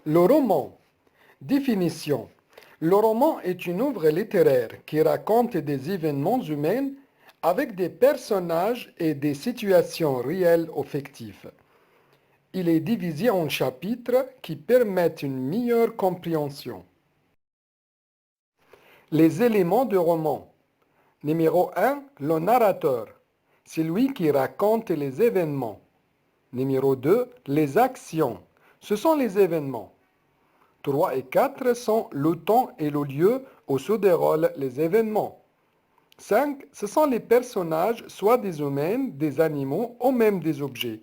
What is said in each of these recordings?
Le roman. Définition. Le roman est une œuvre littéraire qui raconte des événements humains avec des personnages et des situations réelles ou fictives. Il est divisé en chapitres qui permettent une meilleure compréhension. Les éléments du roman. Numéro 1, le narrateur. C'est lui qui raconte les événements. Numéro 2, les actions. Ce sont les événements. 3 et 4 sont le temps et le lieu où se déroulent les événements. 5, ce sont les personnages, soit des humains, des animaux ou même des objets.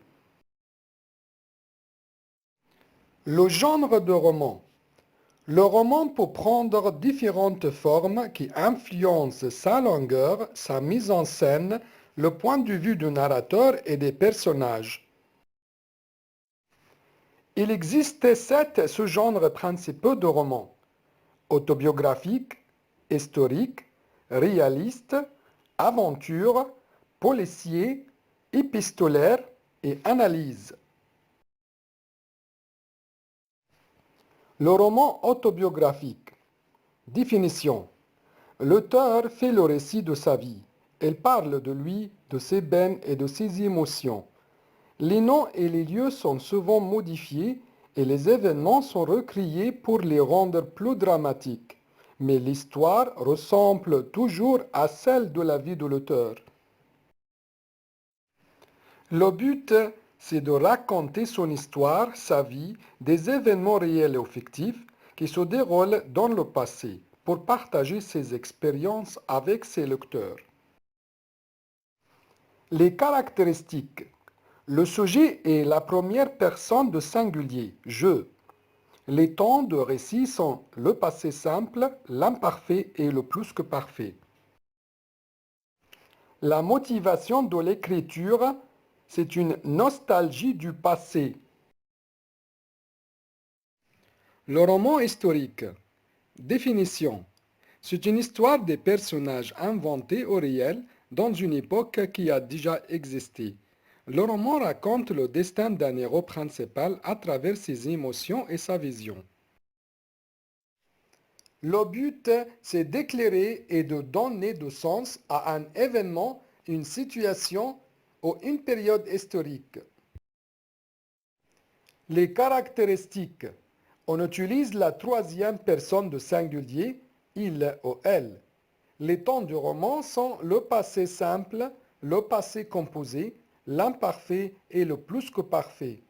Le genre de roman. Le roman peut prendre différentes formes qui influencent sa longueur, sa mise en scène, le point de vue du narrateur et des personnages. Il existe 7 sous-genres principaux de romans: autobiographique, historique, réaliste, aventure, policier, épistolaire et analyse. Le roman autobiographique. Définition. L'auteur fait le récit de sa vie. Il parle de lui, de ses peines et de ses émotions. Les noms et les lieux sont souvent modifiés et les événements sont recréés pour les rendre plus dramatiques. Mais l'histoire ressemble toujours à celle de la vie de l'auteur. Le but, c'est de raconter son histoire, sa vie, des événements réels ou fictifs qui se déroulent dans le passé pour partager ses expériences avec ses lecteurs. Les caractéristiques. Le sujet est la première personne de singulier, je. Les temps de récit sont le passé simple, l'imparfait et le plus que parfait. La motivation de l'écriture, c'est une nostalgie du passé. Le roman historique. Définition. C'est une histoire des personnages inventés au réel dans une époque qui a déjà existé. Le roman raconte le destin d'un héros principal à travers ses émotions et sa vision. Le but, c'est d'éclairer et de donner du sens à un événement, une situation ou une période historique. Les caractéristiques. On utilise la troisième personne de singulier, il ou elle. Les temps du roman sont le passé simple, le passé composé, l'imparfait et le plus que parfait.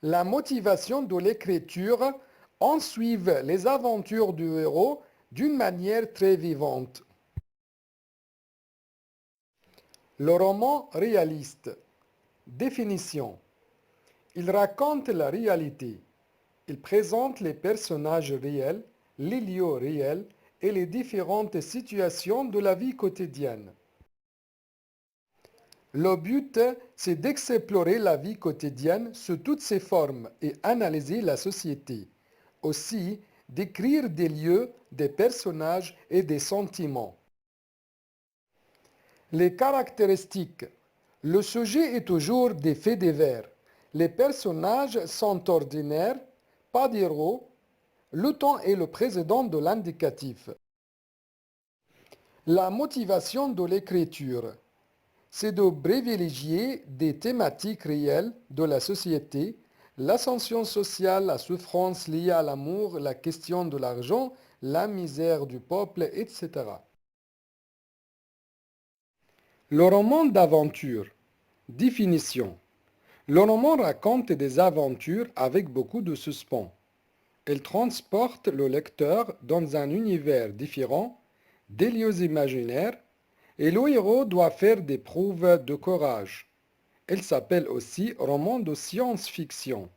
La motivation de l'écriture en suivent les aventures du héros d'une manière très vivante. Le roman réaliste. Définition. Il raconte la réalité. Il présente les personnages réels, les lieux réels et les différentes situations de la vie quotidienne. Le but, c'est d'explorer la vie quotidienne sous toutes ses formes et analyser la société. Aussi, d'écrire des lieux, des personnages et des sentiments. Les caractéristiques. Le sujet est toujours des faits divers. Les personnages sont ordinaires, pas d'héros. Le temps est le précédent de l'indicatif. La motivation de l'écriture, c'est de privilégier des thématiques réelles de la société, l'ascension sociale, la souffrance liée à l'amour, la question de l'argent, la misère du peuple, etc. Le roman d'aventure. Définition. Le roman raconte des aventures avec beaucoup de suspens. Il transporte le lecteur dans un univers différent, des lieux imaginaires, et le héros doit faire des preuves de courage. Il s'appelle aussi roman de science-fiction.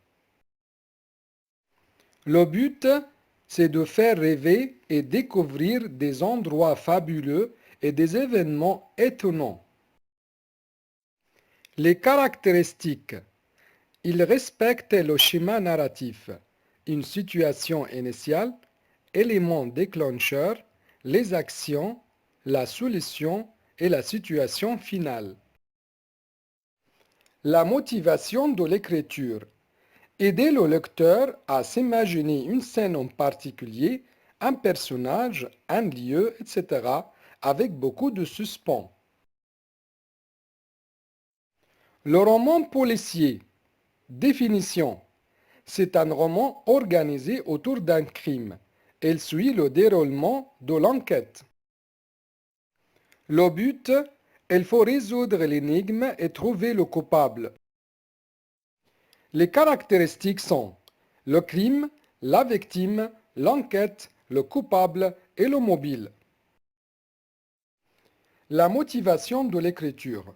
Le but, c'est de faire rêver et découvrir des endroits fabuleux et des événements étonnants. Les caractéristiques. Il respecte le schéma narratif, une situation initiale, élément déclencheur, les actions, la solution et la situation finale. La motivation de l'écriture. Aider le lecteur à s'imaginer une scène en particulier, un personnage, un lieu, etc., avec beaucoup de suspens. Le roman policier. Définition. C'est un roman organisé autour d'un crime. Il suit le déroulement de l'enquête. Le but, il faut résoudre l'énigme et trouver le coupable. Les caractéristiques sont le crime, la victime, l'enquête, le coupable et le mobile. La motivation de l'écriture.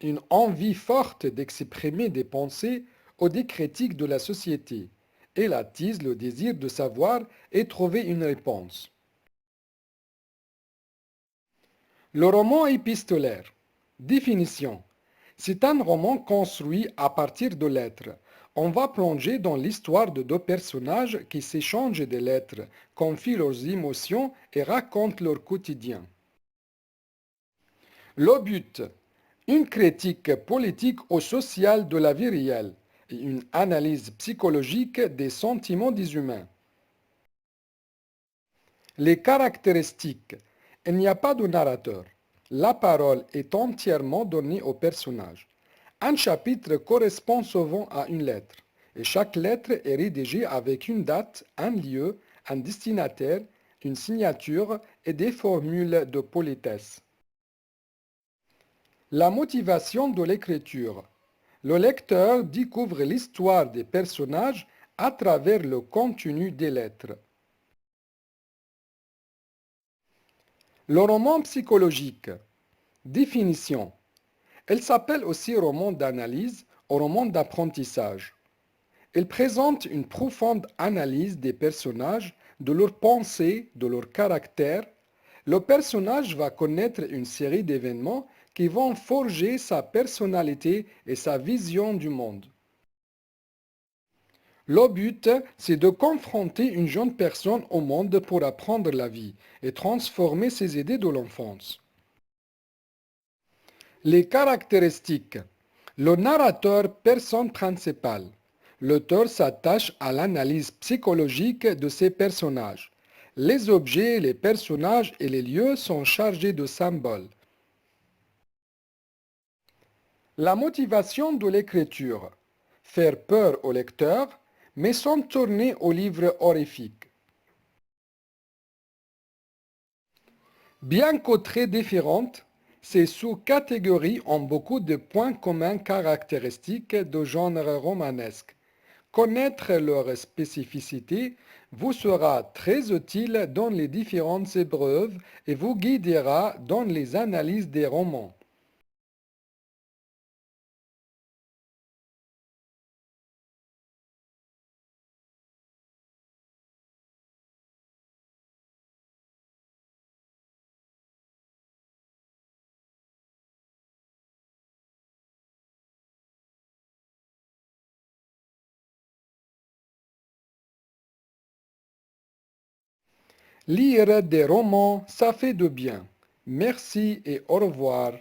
Une envie forte d'exprimer des pensées ou des critiques de la société. Elle attise le désir de savoir et trouver une réponse. Le roman épistolaire. Définition. C'est un roman construit à partir de lettres. On va plonger dans l'histoire de deux personnages qui s'échangent des lettres, confient leurs émotions et racontent leur quotidien. Le but. Une critique politique ou sociale de la vie réelle et une analyse psychologique des sentiments des humains. Les caractéristiques. Il n'y a pas de narrateur. La parole est entièrement donnée au personnage. Un chapitre correspond souvent à une lettre, et chaque lettre est rédigée avec une date, un lieu, un destinataire, une signature et des formules de politesse. La motivation de l'écriture. Le lecteur découvre l'histoire des personnages à travers le contenu des lettres. Le roman psychologique. Définition. Elle s'appelle aussi roman d'analyse ou roman d'apprentissage. Elle présente une profonde analyse des personnages, de leurs pensées, de leur caractère. Le personnage va connaître une série d'événements qui vont forger sa personnalité et sa vision du monde. Le but, c'est de confronter une jeune personne au monde pour apprendre la vie et transformer ses idées de l'enfance. Les caractéristiques. Le narrateur, personne principale. L'auteur s'attache à l'analyse psychologique de ses personnages. Les objets, les personnages et les lieux sont chargés de symboles. La motivation de l'écriture. Faire peur au lecteur, mais sans tourner au livre horrifique. Bien que très différentes, ces sous-catégories ont beaucoup de points communs caractéristiques de genre romanesque. Connaître leurs spécificités vous sera très utile dans les différentes épreuves et vous guidera dans les analyses des romans. Lire des romans, ça fait de bien. Merci et au revoir.